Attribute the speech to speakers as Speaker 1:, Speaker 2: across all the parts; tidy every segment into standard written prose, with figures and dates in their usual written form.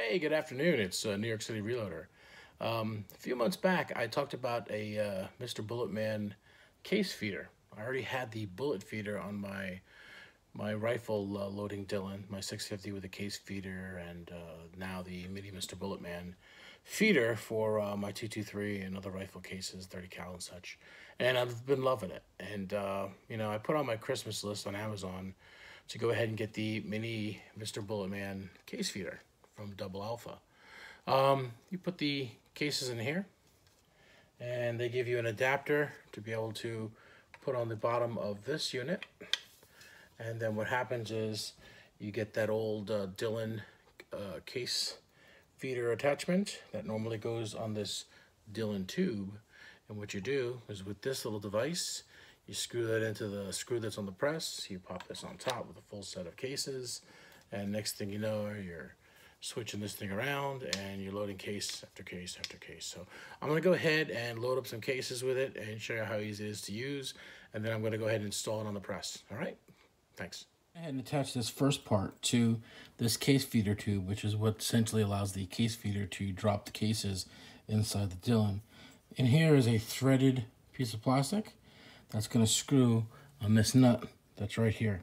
Speaker 1: Hey, good afternoon. It's New York City Reloader. A few months back, I talked about a Mr. Bulletman case feeder. I already had the bullet feeder on my rifle loading Dillon, my 650 with a case feeder, and now the Mini Mr. Bulletman feeder for my 223 and other rifle cases, 30 cal and such. And I've been loving it. And I put on my Christmas list on Amazon to go ahead and get the Mini Mr. Bulletman case feeder from Double Alpha. You put the cases in here, and they give you an adapter to be able to put on the bottom of this unit. And then what happens is you get that old Dillon case feeder attachment that normally goes on this Dillon tube. And what you do is with this little device, you screw that into the screw that's on the press, you pop this on top with a full set of cases, and next thing you know, you're switching this thing around and you're loading case after case after case. So I'm going to go ahead and load up some cases with it and show you how easy it is to use, and then I'm going to go ahead and install it on the press. All right, thanks.
Speaker 2: I had to attach this first part to this case feeder tube, which is what essentially allows the case feeder to drop the cases inside the Dillon. In here is a threaded piece of plastic that's going to screw on this nut that's right here.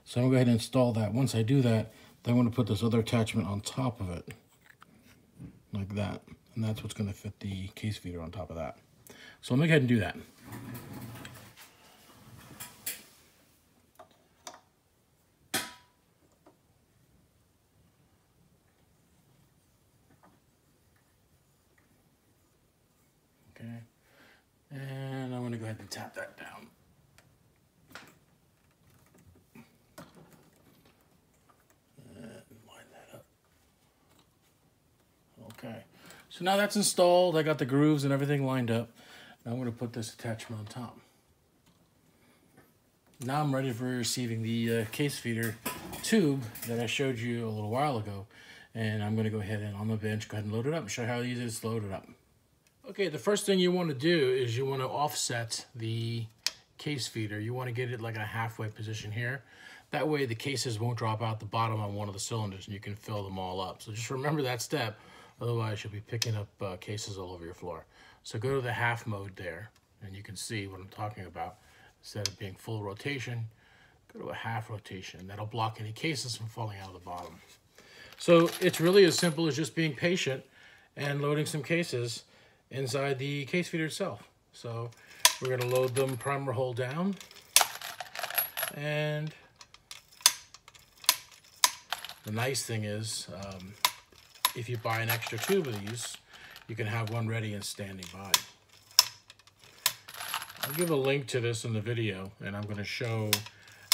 Speaker 2: So I'm going to go ahead and install that. Once I do that, then I'm going to put this other attachment on top of it, like that. And that's what's going to fit the case feeder on top of that. So let me go ahead and do that. Okay, and I'm going to go ahead and tap that down. And line that up. Okay, so now that's installed. I got the grooves and everything lined up. Now I'm going to put this attachment on top. Now I'm ready for receiving the case feeder tube that I showed you a little while ago. And I'm going to go ahead and on the bench, go ahead and load it up and show you how easy it is to load it up. Okay, the first thing you want to do is you want to offset the case feeder. You want to get it like a halfway position here. That way the cases won't drop out the bottom on one of the cylinders and you can fill them all up. So just remember that step, otherwise you'll be picking up cases all over your floor. So go to the half mode there and you can see what I'm talking about. Instead of being full rotation, go to a half rotation. That'll block any cases from falling out of the bottom. So it's really as simple as just being patient and loading some cases inside the case feeder itself. So we're going to load them primer hole down, and the nice thing is if you buy an extra tube of these, you can have one ready and standing by. I'll give a link to this in the video, and I'm going to show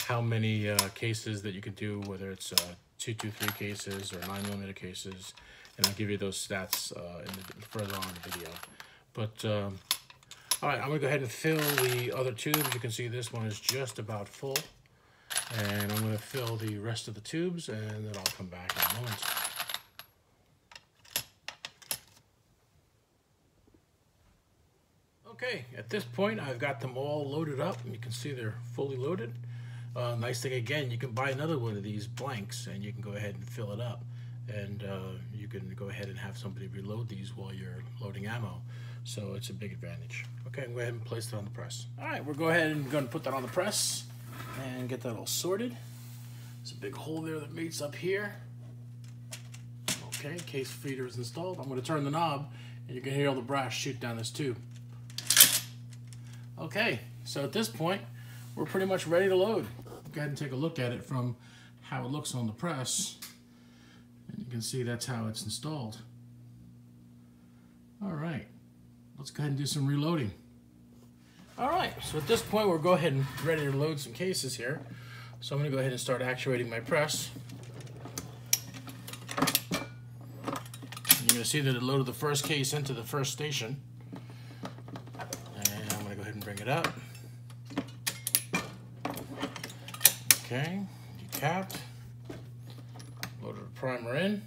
Speaker 2: how many cases that you can do, whether it's 223 cases or 9mm cases, and I'll give you those stats further on in the video. But all right, I'm gonna go ahead and fill the other tubes. You can see this one is just about full, and I'm gonna fill the rest of the tubes, and then I'll come back in a moment. Okay, at this point I've got them all loaded up, and you can see they're fully loaded. Nice thing again, you can buy another one of these blanks and you can go ahead and fill it up, and you can go ahead and have somebody reload these while you're loading ammo. So it's a big advantage. Okay, I'm going to go ahead and place it on the press. All right, we're going to put that on the press and get that all sorted. There's a big hole there that meets up here. Okay, case feeder is installed. I'm going to turn the knob and you can hear all the brass shoot down this tube. Okay, so at this point, we're pretty much ready to load. Go ahead and take a look at it from how it looks on the press. And you can see that's how it's installed. All right, let's go ahead and do some reloading. All right, so at this point, we're go ahead and ready to load some cases here. So I'm gonna go ahead and start actuating my press. You're gonna see that it loaded the first case into the first station. And I'm gonna go ahead and bring it up. Okay, decapped. Loaded the primer in.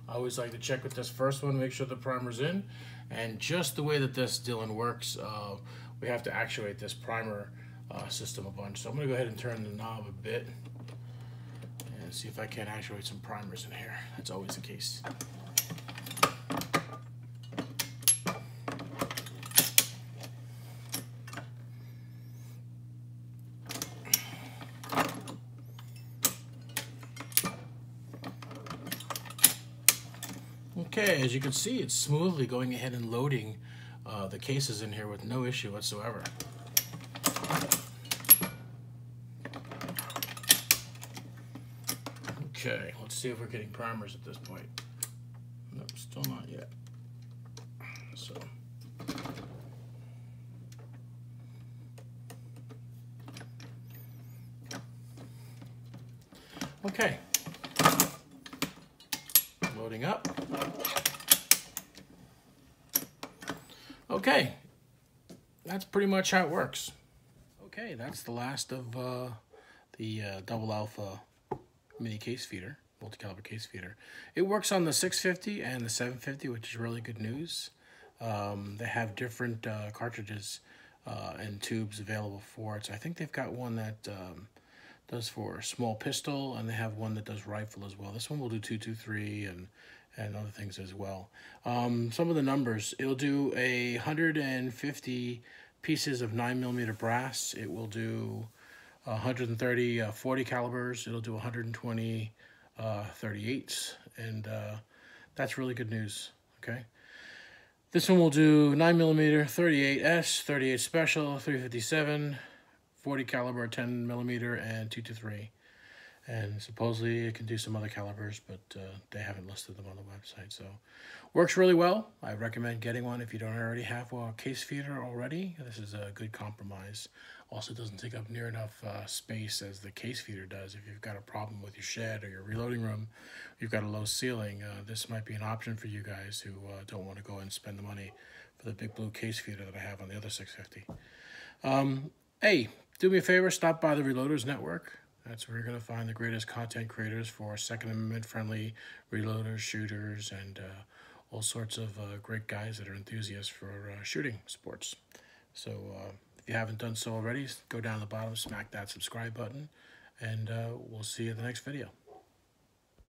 Speaker 2: I always like to check with this first one, make sure the primer's in. And just the way that this Dillon works, we have to actuate this primer system a bunch. So I'm gonna go ahead and turn the knob a bit and see if I can actuate some primers in here. That's always the case. Okay, as you can see, it's smoothly going ahead and loading the cases in here with no issue whatsoever. Okay, let's see if we're getting primers at this point. Nope, still not yet. So, okay, loading up. Okay, that's pretty much how it works. Okay, that's the last of the double alpha mini case feeder, multi-caliber case feeder. It works on the 650 and the 750, which is really good news. They have different cartridges and tubes available for it. So I think they've got one that does for small pistol, and they have one that does rifle as well. This one will do 223 and other things as well. Some of the numbers, it'll do 150 pieces of 9mm brass. It will do 130 40 calibers. It'll do 120 38s, and that's really good news. Okay, this one will do 9mm 38S, 38 special, 357, 40 caliber 10mm, and 223. And supposedly it can do some other calibers, but they haven't listed them on the website. So works really well. I recommend getting one if you don't already have a case feeder already. This is a good compromise. Also doesn't take up near enough space as the case feeder does. If you've got a problem with your shed or your reloading room, you've got a low ceiling, this might be an option for you guys who don't want to go and spend the money for the big blue case feeder that I have on the other 650. Hey, do me a favor, stop by the Reloaders Network. That's where you're going to find the greatest content creators for Second Amendment friendly reloaders, shooters, and all sorts of great guys that are enthusiasts for shooting sports. So if you haven't done so already, go down the bottom, smack that subscribe button, and we'll see you in the next video.